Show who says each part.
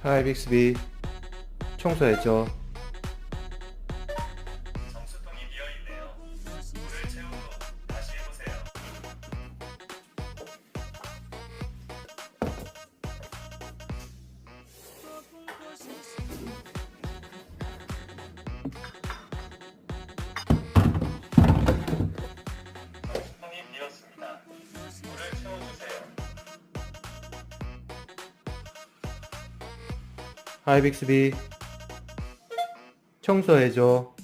Speaker 1: 하이 빅스비 청소해줘.
Speaker 2: 정수통이 비어있네요. 물을 채우고 다시 해보세요. 정수통이 비었습니다. 물을 채워주세요.
Speaker 1: 하이 빅스비 청소해줘.